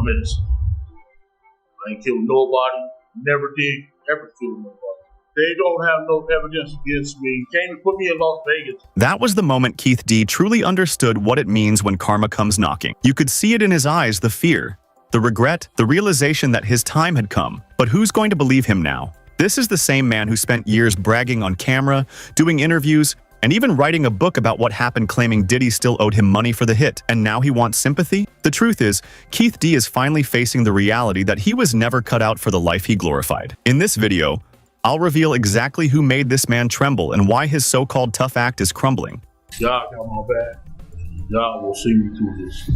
I'm innocent. I ain't killed nobody. Never did ever kill nobody. They don't have no evidence against me. Came and put me in Las Vegas. That was the moment Keith D truly understood what it means when karma comes knocking. You could see it in his eyes, the fear, the regret, the realization that his time had come. But who's going to believe him now? This is the same man who spent years bragging on camera, doing interviews, and even writing a book about what happened, claiming Diddy still owed him money for the hit, and now he wants sympathy? The truth is, Keith D is finally facing the reality that he was never cut out for the life he glorified. In this video, I'll reveal exactly who made this man tremble and why his so-called tough act is crumbling. God got my back. God will see me through this.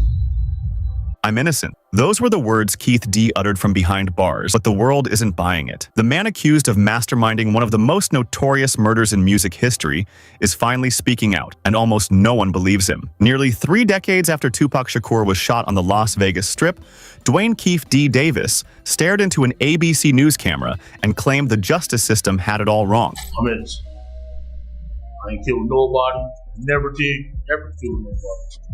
I'm innocent. Those were the words Keith D uttered from behind bars, but the world isn't buying it. The man accused of masterminding one of the most notorious murders in music history is finally speaking out, and almost no one believes him. Nearly 3 decades after Tupac Shakur was shot on the Las Vegas Strip, Dwayne Keith D. Davis stared into an ABC News camera and claimed the justice system had it all wrong. I'm innocent. I ain't killed nobody. Never did ever kill nobody.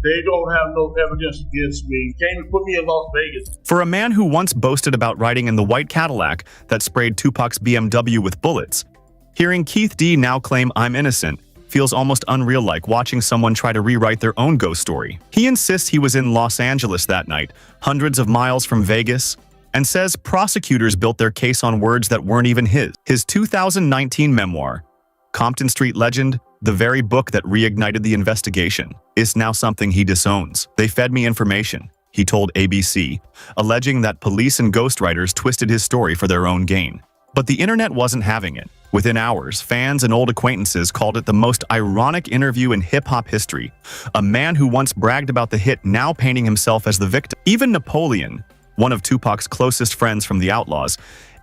They don't have no evidence against me. Came and put me in Las Vegas. For a man who once boasted about riding in the white Cadillac that sprayed Tupac's BMW with bullets, hearing Keith D now claim I'm innocent feels almost unreal, like watching someone try to rewrite their own ghost story. He insists he was in Los Angeles that night, hundreds of miles from Vegas, and says prosecutors built their case on words that weren't even his. His 2019 memoir, Compton Street Legend, the very book that reignited the investigation, is now something he disowns. They fed me information, he told ABC, alleging that police and ghostwriters twisted his story for their own gain. But the internet wasn't having it. Within hours, fans and old acquaintances called it the most ironic interview in hip-hop history. A man who once bragged about the hit now painting himself as the victim. Even Napoleon, one of Tupac's closest friends from the Outlaws,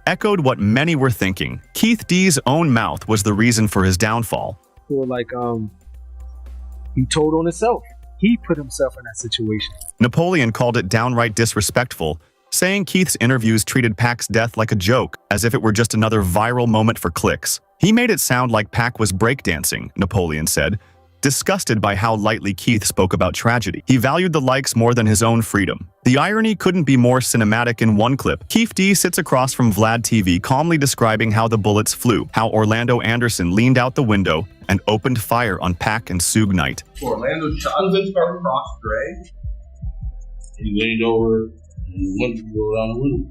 echoed what many were thinking. Keith D's own mouth was the reason for his downfall. Feel like he told on himself. He put himself in that situation. Napoleon called it downright disrespectful, saying Keith's interviews treated Pac's death like a joke, as if it were just another viral moment for clicks. He made it sound like Pac was breakdancing, Napoleon said, disgusted by how lightly Keith spoke about tragedy. He valued the likes more than his own freedom. The irony couldn't be more cinematic in one clip. Keith D sits across from Vlad TV, calmly describing how the bullets flew, how Orlando Anderson leaned out the window and opened fire on Pac and Suge Knight. Orlando shot his car across Dre. He leaned over and went to go down the window.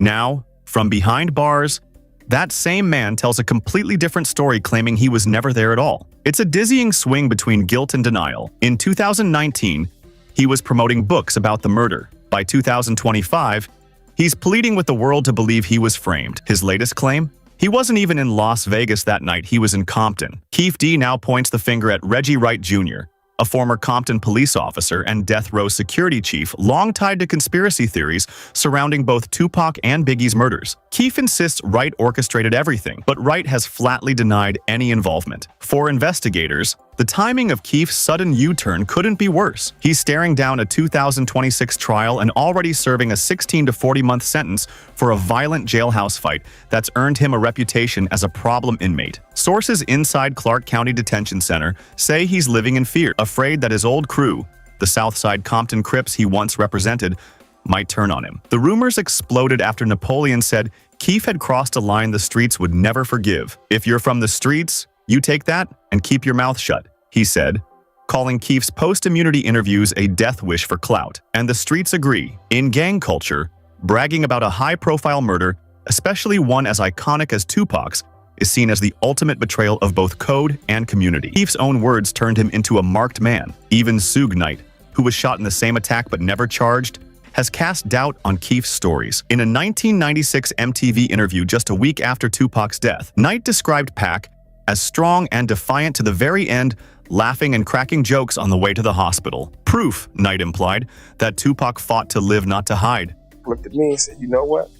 Now, from behind bars, that same man tells a completely different story, claiming he was never there at all. It's a dizzying swing between guilt and denial. In 2019, he was promoting books about the murder. By 2025, he's pleading with the world to believe he was framed. His latest claim? He wasn't even in Las Vegas that night, he was in Compton. Keith D now points the finger at Reggie Wright Jr., a former Compton police officer and death row security chief, long tied to conspiracy theories surrounding both Tupac and Biggie's murders. Keith insists Wright orchestrated everything, but Wright has flatly denied any involvement. For investigators, the timing of Keith's sudden U-turn couldn't be worse. He's staring down a 2026 trial and already serving a 16 to 40-month sentence for a violent jailhouse fight that's earned him a reputation as a problem inmate. Sources inside Clark County Detention Center say he's living in fear, afraid that his old crew, the Southside Compton Crips he once represented, might turn on him. The rumors exploded after Napoleon said Keith had crossed a line the streets would never forgive. If you're from the streets, you take that and keep your mouth shut, he said, calling Keith's post-immunity interviews a death wish for clout. And the streets agree. In gang culture, bragging about a high-profile murder, especially one as iconic as Tupac's, is seen as the ultimate betrayal of both code and community. Keith's own words turned him into a marked man. Even Suge Knight, who was shot in the same attack but never charged, has cast doubt on Keith's stories. In a 1996 MTV interview just a week after Tupac's death, Knight described Pac as strong and defiant to the very end, laughing and cracking jokes on the way to the hospital. Proof, Knight implied, that Tupac fought to live, not to hide. Looked at me and said, you know what?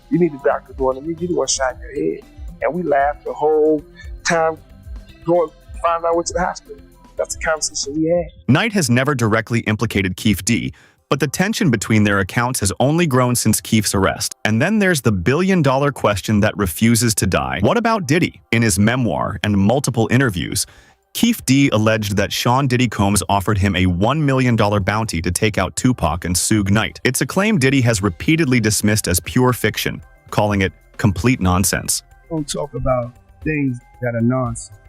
You need the doctor going to me. You the one shot in your head. And we laughed the whole time going to find out what's in the hospital. That's the conversation we had. Knight has never directly implicated Keith D, but the tension between their accounts has only grown since Keith's arrest. And then there's the billion-dollar question that refuses to die. What about Diddy? In his memoir and multiple interviews, Keefe D alleged that Sean Diddy Combs offered him a $1 million bounty to take out Tupac and Suge Knight. It's a claim Diddy has repeatedly dismissed as pure fiction, calling it complete nonsense. Don't talk about things that are nonsense.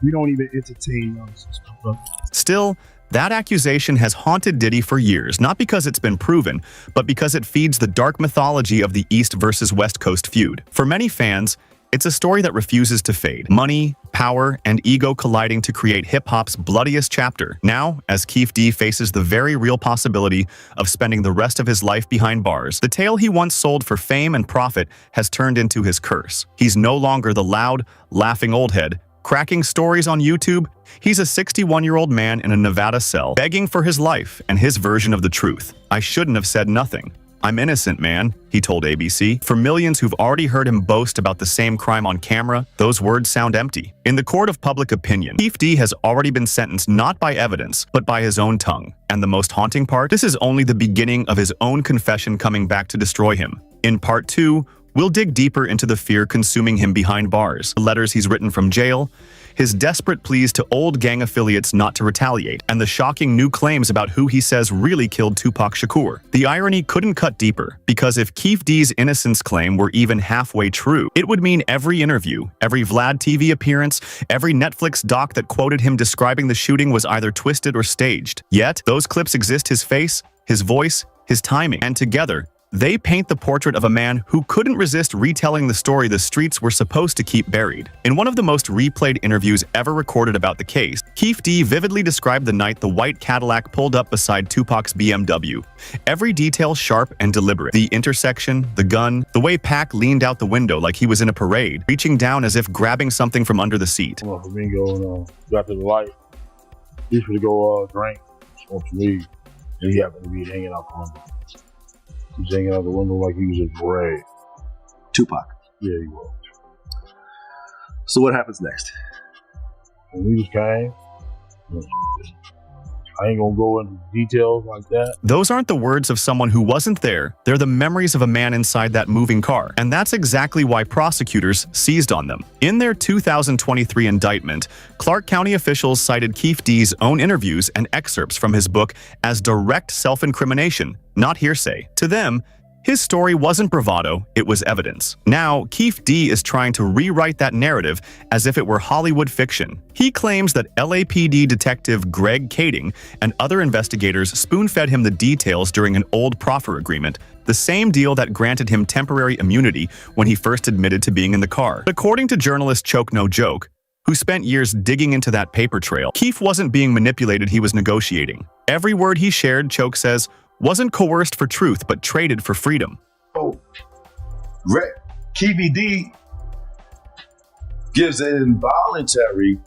We don't even entertain nonsense, my brother. Still, that accusation has haunted Diddy for years, not because it's been proven, but because it feeds the dark mythology of the East versus West Coast feud. For many fans, it's a story that refuses to fade. Money, power, and ego colliding to create hip-hop's bloodiest chapter. Now, as Keefe D faces the very real possibility of spending the rest of his life behind bars, the tale he once sold for fame and profit has turned into his curse. He's no longer the loud, laughing old head, cracking stories on YouTube. He's a 61-year-old man in a Nevada cell, begging for his life and his version of the truth. "I shouldn't have said nothing. I'm innocent, man," he told ABC. For millions who've already heard him boast about the same crime on camera, those words sound empty. In the court of public opinion, Keefe D has already been sentenced not by evidence, but by his own tongue. And the most haunting part? This is only the beginning of his own confession coming back to destroy him. In part 2, we'll dig deeper into the fear consuming him behind bars, the letters he's written from jail, his desperate pleas to old gang affiliates not to retaliate, and the shocking new claims about who he says really killed Tupac Shakur. The irony couldn't cut deeper, because if Keefe D's innocence claim were even halfway true, it would mean every interview, every Vlad TV appearance, every Netflix doc that quoted him describing the shooting was either twisted or staged. Yet, those clips exist: his face, his voice, his timing, and together, they paint the portrait of a man who couldn't resist retelling the story the streets were supposed to keep buried. In one of the most replayed interviews ever recorded about the case, Keefe D vividly described the night the white Cadillac pulled up beside Tupac's BMW. Every detail sharp and deliberate. The intersection, the gun, the way Pac leaned out the window like he was in a parade, reaching down as if grabbing something from under the seat. Well, for me going, got to the light, he's going to go drink, smoke some weed, and he happened to be hanging out the window. He's hanging out the window like he was in parade. Tupac. Yeah, he was. So what happens next? When we just came, I ain't gonna go into details like that. Those aren't the words of someone who wasn't there. They're the memories of a man inside that moving car. And that's exactly why prosecutors seized on them. In their 2023 indictment, Clark County officials cited Keefe D's own interviews and excerpts from his book as direct self-incrimination, not hearsay. To them, his story wasn't bravado, it was evidence. Now, Keefe D is trying to rewrite that narrative as if it were Hollywood fiction. He claims that LAPD detective Greg Kading and other investigators spoon-fed him the details during an old proffer agreement, the same deal that granted him temporary immunity when he first admitted to being in the car. According to journalist Choke No Joke, who spent years digging into that paper trail, Keefe wasn't being manipulated, he was negotiating. Every word he shared, Choke says, wasn't coerced for truth, but traded for freedom. Oh, Keefe D gives an involuntary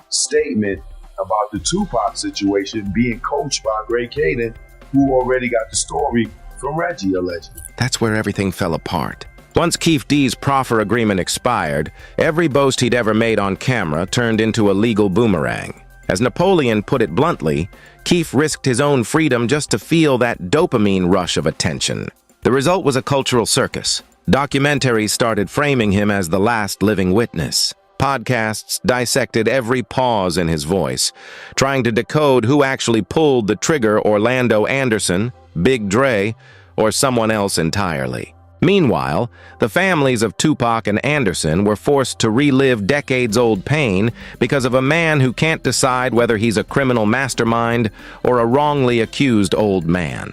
statement about the Tupac situation being coached by Greg Kading, who already got the story from Reggie, allegedly. That's where everything fell apart. Once Keefe D's proffer agreement expired, every boast he'd ever made on camera turned into a legal boomerang. As Napoleon put it bluntly, Keefe risked his own freedom just to feel that dopamine rush of attention. The result was a cultural circus. Documentaries started framing him as the last living witness. Podcasts dissected every pause in his voice, trying to decode who actually pulled the trigger: Orlando Anderson, Big Dre, or someone else entirely. Meanwhile, the families of Tupac and Anderson were forced to relive decades-old pain because of a man who can't decide whether he's a criminal mastermind or a wrongly accused old man.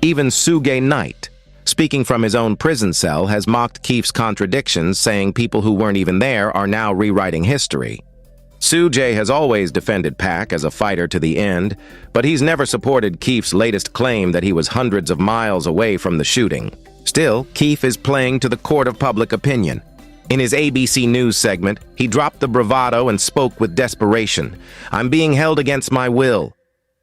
Even Suge Knight, speaking from his own prison cell, has mocked Keefe's contradictions, saying people who weren't even there are now rewriting history. Suge has always defended Pac as a fighter to the end, but he's never supported Keefe's latest claim that he was hundreds of miles away from the shooting. Still, Keefe is playing to the court of public opinion. In his ABC News segment, he dropped the bravado and spoke with desperation. "I'm being held against my will.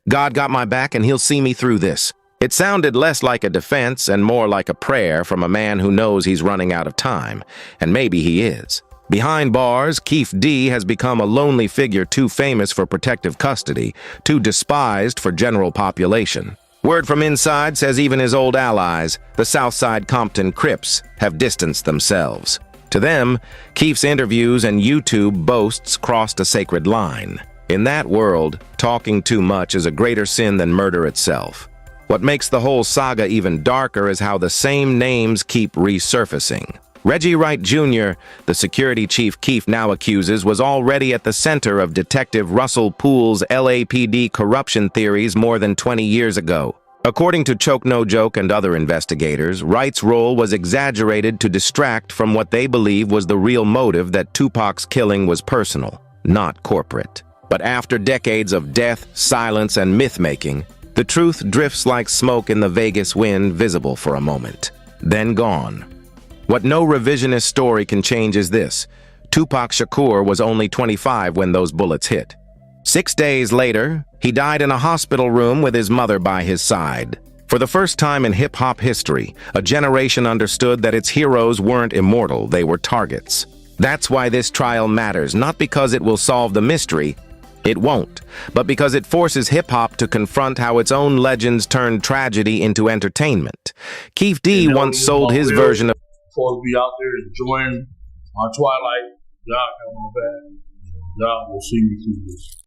God got my back and he'll see me through this." It sounded less like a defense and more like a prayer from a man who knows he's running out of time, and maybe he is. Behind bars, Keefe D has become a lonely figure too famous for protective custody, too despised for general population. Word from inside says even his old allies, the Southside Compton Crips, have distanced themselves. To them, Keef's interviews and YouTube boasts crossed a sacred line. In that world, talking too much is a greater sin than murder itself. What makes the whole saga even darker is how the same names keep resurfacing. Reggie Wright Jr., the security chief Keef now accuses, was already at the center of Detective Russell Poole's LAPD corruption theories more than 20 years ago. According to Choke No Joke and other investigators, Wright's role was exaggerated to distract from what they believe was the real motive, that Tupac's killing was personal, not corporate. But after decades of death, silence, and myth-making, the truth drifts like smoke in the Vegas wind, visible for a moment, then gone. What no revisionist story can change is this: Tupac Shakur was only 25 when those bullets hit. 6 days later, he died in a hospital room with his mother by his side. For the first time in hip-hop history, a generation understood that its heroes weren't immortal, they were targets. That's why this trial matters, not because it will solve the mystery. It won't, but because it forces hip-hop to confront how its own legends turned tragedy into entertainment. Keef D once sold his version of... Supposed to be out there enjoying my twilight. God, come on back. God will see me through this.